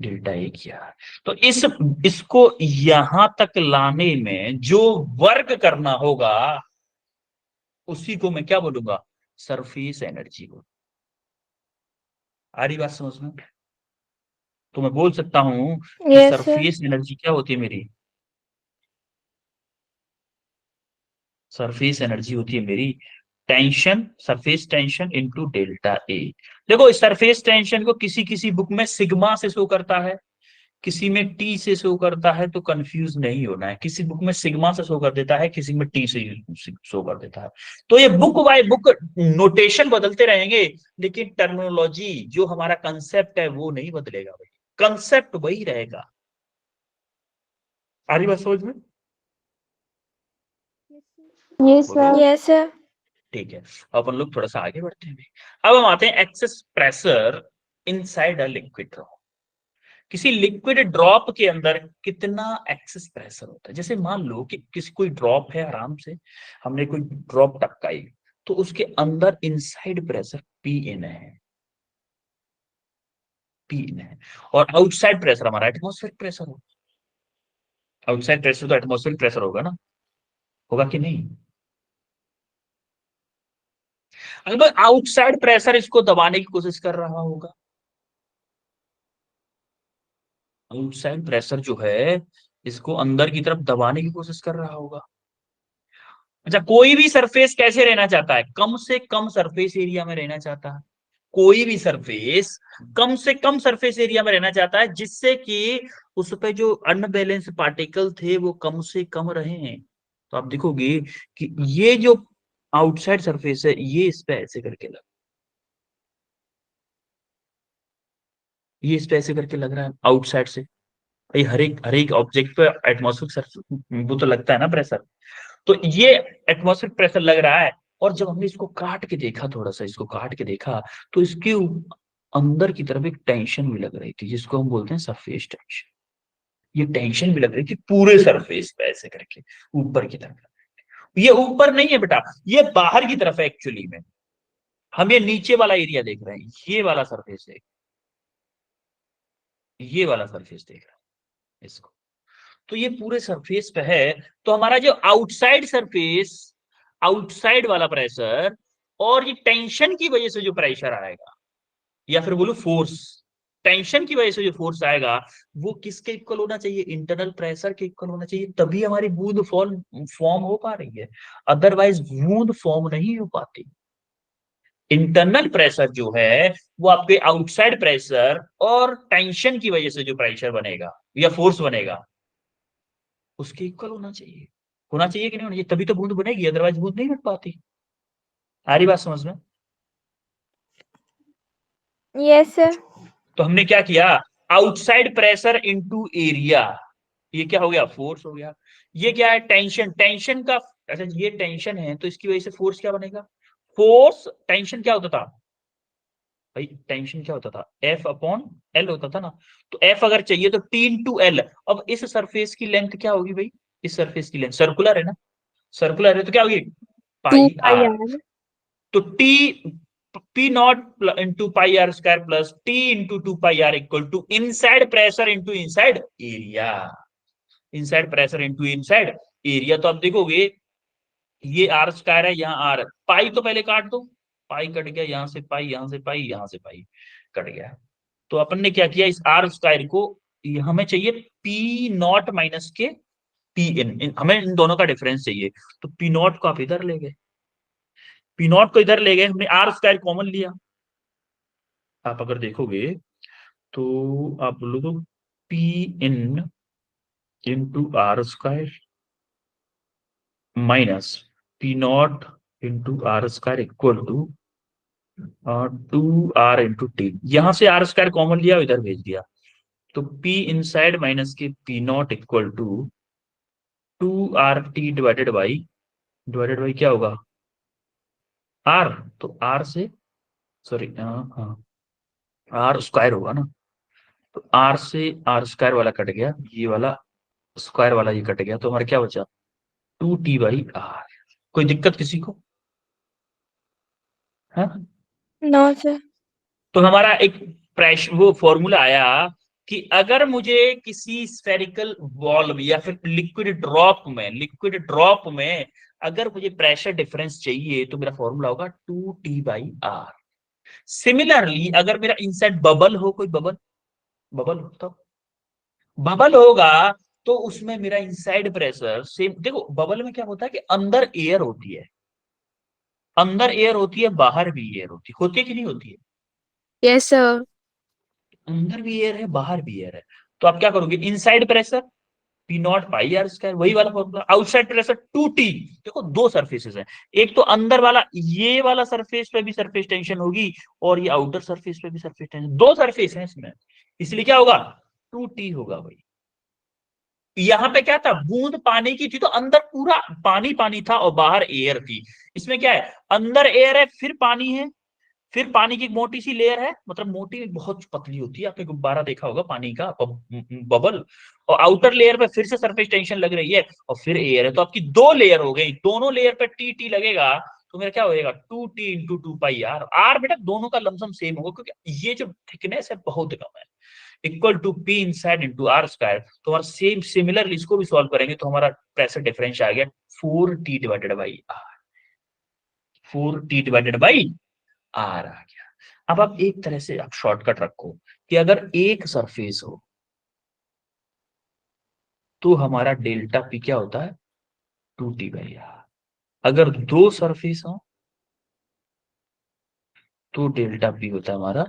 डेल्टा ए किया है। तो इसको यहां तक लाने में जो वर्क करना होगा, उसी को मैं क्या बोलूंगा? सरफेस एनर्जी को। आ रही बात समझ में? तो मैं बोल सकता हूं कि Yes, sir. सरफेस एनर्जी क्या होती है मेरी? सरफेस एनर्जी होती है मेरी tension, surface tension into delta A. देखो इस सरफेस टेंशन को किसी किसी बुक में सिग्मा से शो करता है, किसी में टी से शो करता है, तो कंफ्यूज नहीं होना है। किसी बुक में सिग्मा से शो कर देता है, किसी में टी से शो कर देता है। तो ये बुक बाय बुक नोटेशन बदलते रहेंगे, लेकिन टर्मिनोलॉजी जो हमारा कंसेप्ट है वो नहीं बदलेगा भाई, कंसेप्ट वही रहेगा। आ रही बात समझ में? Yes, बोलो। sir. Yes, sir. ठीक है, अब अपन लोग थोड़ा सा आगे बढ़ते हैं। अब हम आते हैं excess pressure inside a liquid drop. किसी लिक्विड ड्रॉप के अंदर कितना एक्सेस प्रेशर होता है। जैसे मान लो कि किसी कोई ड्रॉप है, आराम से हमने कोई ड्रॉप टपकाई, तो उसके अंदर इनसाइड प्रेशर पी इन है, पी इन है, और आउटसाइड प्रेशर हमारा एटमॉस्फेरिक प्रेशर होगा। आउटसाइड प्रेशर तो एटमॉस्फेरिक प्रेशर होगा ना, होगा कि नहीं? अगर आउटसाइड प्रेशर इसको दबाने की कोशिश कर रहा होगा, आउटसाइड प्रेशर जो है इसको अंदर की तरफ दबाने की कोशिश कर रहा होगा। अच्छा, कोई भी सरफेस कैसे रहना चाहता है? कम से कम सरफेस एरिया में रहना चाहता है। कोई भी सरफेस कम से कम सरफेस एरिया में रहना चाहता है, जिससे कि उस पे जो अनबैलेंस पार्टिकल थे वो कम से कम रहे। तो आप देखोगे कि ये जो आउटसाइड सरफेस है, ये इस पे ऐसे करके लग, ये इस पे ऐसे करके लग रहा है आउटसाइड से। भाई हर एक ऑब्जेक्ट पे एटमॉस्फेरिक वो तो लगता है ना प्रेशर, तो ये एटमॉस्फेरिक प्रेशर लग रहा है। और जब हमने इसको काट के देखा, थोड़ा सा इसको काट के देखा, तो इसके अंदर की तरफ एक टेंशन भी लग रही थी, जिसको हम बोलते हैं सरफेस टेंशन। ये टेंशन भी लग रही थी पूरे सरफेस पे ऐसे करके ऊपर की तरफ। ये ऊपर नहीं है बेटा, ये बाहर की तरफ है एक्चुअली में। हम ये नीचे वाला एरिया देख रहे हैं, ये वाला सरफेस है, ये वाला सरफेस देख रहे हैं इसको। तो ये पूरे सरफेस पे है। तो हमारा जो आउटसाइड सरफेस, आउटसाइड वाला प्रेशर, और ये टेंशन की वजह से जो प्रेशर आएगा, या फिर बोलो फोर्स, टेंशन की वजह से जो फोर्स आएगा, वो किसके इक्वल होना चाहिए? इंटरनल प्रेशर के इक्वल होना चाहिए, तभी हमारी बूंद फॉर्म हो पा रही है। अदरवाइज बूंद फॉर्म नहीं हो पाती। इंटरनल प्रेशर जो है वो आपके आउटसाइड प्रेशर और टेंशन की वजह से जो प्रेशर बनेगा या फोर्स बनेगा, उसके इक्वल होना चाहिए। होना चाहिए कि नहीं होना चाहिए? तभी तो बूंद बनेगी, अदरवाइज बूंद नहीं बन पाती। आ रही बात समझ में? Yes, sir. तो हमने क्या किया? आउटसाइड प्रेशर इनटू एरिया, ये क्या हो गया? फोर्स हो गया। ये क्या है? टेंशन। टेंशन का, अच्छा ये टेंशन है तो इसकी वजह से फोर्स क्या बनेगा? फोर्स, टेंशन क्या होता था भाई? टेंशन क्या होता था? एफ अपॉन एल होता था ना। तो एफ अगर चाहिए तो टी इंटू एल। अब इस सरफेस की लेंथ क्या होगी भाई? इस सरफेस की लेंथ सर्कुलर है ना, सर्कुलर है तो क्या होगी? 2 पाई pi आर। r. तो T, P not into pi R square plus T into 2 pi R equal to inside pressure into inside area. Inside pressure into inside area. तो आप देखोगे ये आर स्क्वायर है, यहाँ आर, पाई तो पहले काट दो, पाई कट गया, यहां से पाई, यहां से पाई, यहां से पाई कट गया। तो अपन ने क्या किया? इस आर स्क्वायर को, हमें चाहिए पी नॉट माइनस के पी इन, हमें इन दोनों का डिफरेंस चाहिए। तो पी नॉट को आप इधर ले गए, पी नॉट को इधर ले गए, हमने आर स्क्वायर कॉमन लिया। आप अगर देखोगे तो आप बोलोगे P in into R square minus P not into R square equal to 2r into T. यहां से आर स्क्वायर कॉमन लिया, इधर भेज दिया। तो p इनसाइड माइनस के P not equal to 2rt divided by क्या होगा? r। तो r से, सॉरी हाँ, r स्क्वायर होगा ना। तो r से r स्क्वायर वाला कट गया, ये वाला स्क्वायर वाला ये कट गया, तो हमारा क्या बचा? 2t/r। कोई दिक्कत किसी को? हाँ, No, sir. तो हमारा एक प्रेशर वो फॉर्मूला आया कि अगर मुझे किसी स्फेरिकल वॉल्व या फिर लिक्विड ड्रॉप में अगर मुझे प्रेशर डिफरेंस चाहिए, तो मेरा फॉर्मूला होगा 2t/r। सिमिलरली अगर मेरा इनसाइड बबल हो, कोई बबल हो, तो बबल होगा, तो उसमें मेरा इनसाइड प्रेशर सेम। देखो बबल में क्या होता है कि अंदर एयर होती है, अंदर एयर होती है, बाहर भी एयर होती है कि नहीं होती है? Yes, sir. अंदर भी एयर है, बाहर भी एयर है। तो आप क्या करोगे? Inside pressure P not pi R square, वही वाला फॉर्मूला। Outside pressure 2t। देखो दो सरफेसेस हैं, एक तो अंदर वाला, ये वाला सरफेस पे भी सरफेस टेंशन होगी, और ये आउटर सरफेस पे भी सरफेस टेंशन, दो सरफेस है इसमें, इसलिए क्या होगा? 2t होगा भाई। यहाँ पे क्या था? बूंद पानी की थी, तो अंदर पूरा पानी पानी था और बाहर एयर थी। इसमें क्या है? अंदर एयर है फिर पानी है, फिर पानी की एक मोटी सी लेयर है, मतलब मोटी बहुत पतली होती है, आपने गुब्बारा देखा होगा पानी का बबल, और आउटर लेयर पे फिर से सरफेस टेंशन लग रही है, और फिर एयर है, तो आपकी दो लेयर हो गई, दोनों लेयर पे टी टी लगेगा, तो मेरा क्या होएगा 2T × 2 पाई आर बेटा दोनों का लमसम सेम होगा, क्योंकि ये जो थिकनेस है बहुत कम है, equal to P inside into R square, तो हमारा सेम सिमिलरली इसको भी सॉल्व करेंगे, तो हमारा प्रेशर डिफरेंस आ गया 4T/R, 4T/R आ गया। अब आप एक तरह से आप शॉर्टकट रखो कि अगर एक सरफेस हो तो हमारा डेल्टा पी क्या होता है 2T/R, अगर दो सरफेस हो तो डेल्टा पी होता है हमारा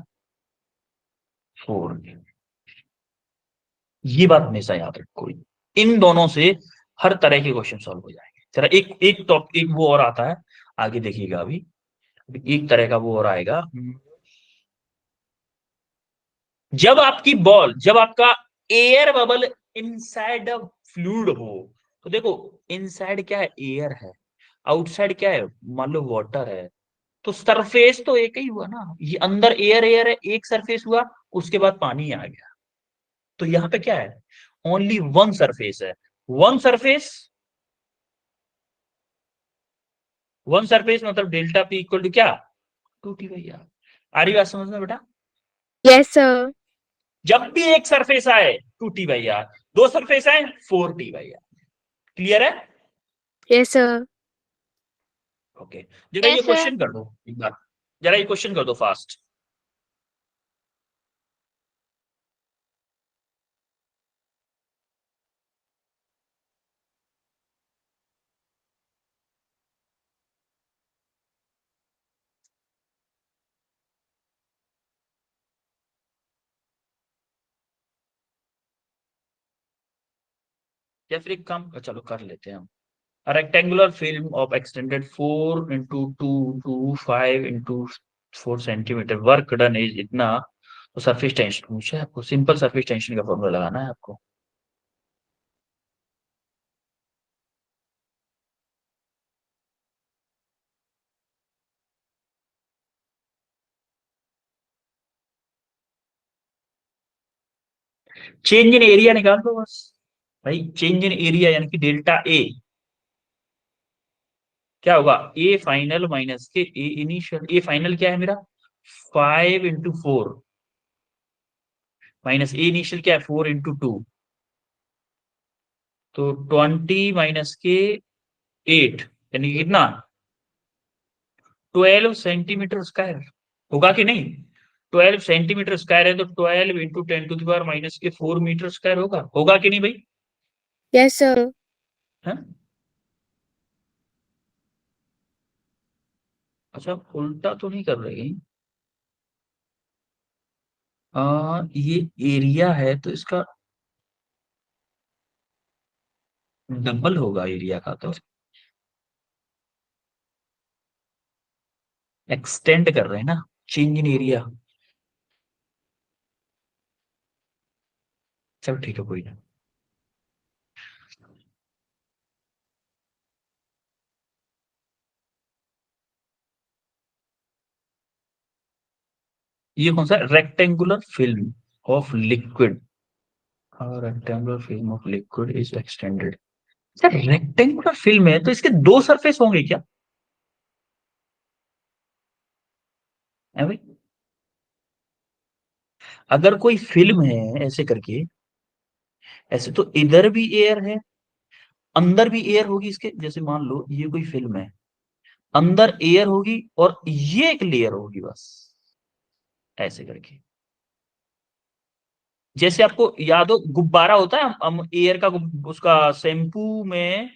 4T। ये बात हमेशा याद रखो, इन दोनों से हर तरह के क्वेश्चन सॉल्व हो जाएंगे। जरा एक एक टॉप एक वो और आता है, आगे देखिएगा, अभी एक तरह का वो और आएगा, जब आपका एयर बबल इनसाइड फ्लूइड हो, तो देखो इनसाइड क्या है एयर है, आउटसाइड क्या है मान लो वाटर है, तो सरफेस तो एक ही हुआ ना, ये अंदर एयर एयर है, एक सरफेस हुआ, उसके बाद पानी आ गया, तो यहाँ पे क्या है ओनली वन सरफेस है, वन सरफेस वन सरफेस मतलब डेल्टा पी इक्वल टू क्या 2T/R। आ रही बात समझ में बेटा? Yes, sir. जब भी एक सरफेस आए 2T/R, दो सरफेस आए 4T/R। क्लियर है? Yes, sir. ओके, जरा ये Yes, sir. क्वेश्चन कर दो एक बार, जरा ये क्वेश्चन कर दो फास्ट। या फिर एक काम चलो कर लेते हैं हम, A rectangular film of extended 4 × 2 × 5 × 4 centimetre, work done is इतना, तो सरफेस टेंशन पूछा है आपको, सिंपल सरफेस टेंशन का फॉर्मूला लगाना है आपको। चेंज इन एरिया निकाल दो बस भाई, चेंज इन एरिया यानी कि डेल्टा ए क्या होगा, ए फाइनल माइनस के ए इनिशियल, ए फाइनल क्या है मेरा 5 × 4 माइनस ए इनिशियल क्या है 4 × 2, तो 20 माइनस के 8 यानी कि कितना 12 सेंटीमीटर स्क्वायर, होगा कि नहीं? 12 सेंटीमीटर स्क्वायर है तो 12 × 10⁻⁻⁴ मीटर स्क्वायर होगा कि नहीं भाई? Yes, sir. है? अच्छा उल्टा तो नहीं कर रही, ये एरिया है तो इसका डबल होगा एरिया का, तो एक्सटेंड कर रहे हैं ना, चेंज इन एरिया। चलो ठीक है कोई ना, ये कौन सा rectangular film of liquid, rectangular film of liquid is extended. Sir rectangular film है तो इसके दो सरफेस होंगे क्या है भाई? अगर कोई फिल्म है ऐसे करके, ऐसे तो इधर भी एयर है, अंदर भी एयर होगी इसके, जैसे मान लो ये कोई फिल्म है, अंदर एयर होगी और ये एक लेयर होगी बस, ऐसे करके, जैसे आपको याद हो गुब्बारा होता है, हम एयर का उसका शैम्पू में,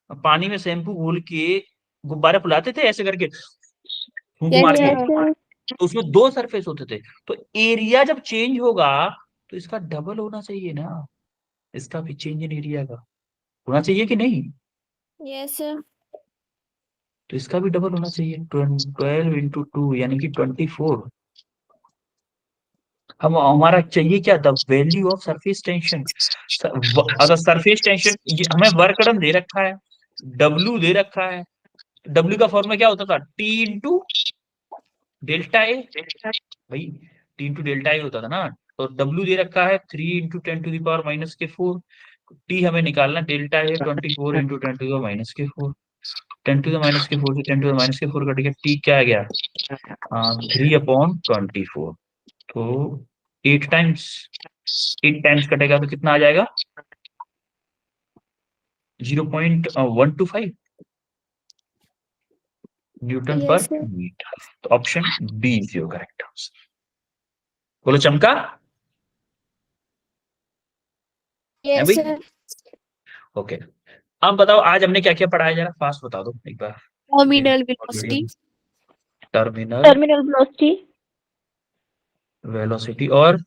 पानी में शैम्पू घोल के गुब्बारे फुलाते थे ऐसे करके फूंक Yes, मार के, sir. Yes, sir. तो उसमें दो सरफेस होते थे, तो एरिया जब चेंज होगा तो इसका डबल होना चाहिए ना, इसका भी चेंज इन एरिया का होना चाहिए कि नहीं? Yes, sir. तो इसका भी डबल होना चाहिए, 12 × 2 यानी कि 24। हम हमारा चाहिए क्या, the value of surface tension. अगर सरफेस टेंशन हमें वर्क डन दे रखा है, डब्ल्यू दे रखा है, डब्ल्यू का फॉर्मूला क्या होता था टी इंटू डेल्टा ए भाई टी इंटू डेल्टा ए होता था ना, तो डब्ल्यू दे रखा है 3 इंटू 10⁻⁻⁴। टी हमें निकालना, डेल्टा ए 24 इंटू 10⁻⁻⁴। 10⁻⁻⁴ से 10⁻⁻⁴ कट गया, टी क्या आ गया 3/24। तो 8 टाइम्स कटेगा तो कितना आ जाएगा 0.125 न्यूटन पर Yes, sir. मीटर। तो option B is your correct answer. बोलो चमका है Yes, भाई? sir. ओके, अब बताओ आज हमने क्या क्या पढ़ा है, जरा फास्ट बता दो एक बार। Terminal velocity, terminal terminal velocity, velocity और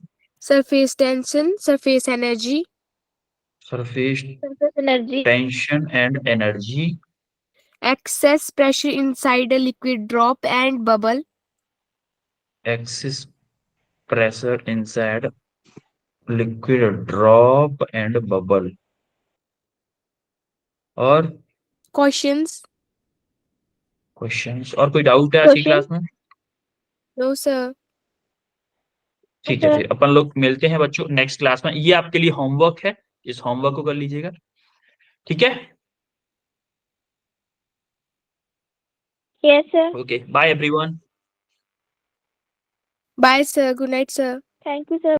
surface tension, surface energy, surface surface energy, tension and energy, excess pressure inside a liquid drop and bubble, axis pressure inside liquid drop and bubble, और questions. Questions. और कोई doubt है आज की class में? No, sir. ठीक है, फिर अपन लोग मिलते हैं बच्चों नेक्स्ट क्लास में। ये आपके लिए होमवर्क है, इस होमवर्क को कर लीजिएगा, ठीक है? Yes sir, okay, bye everyone. Bye, sir. Good night, sir. Thank you sir.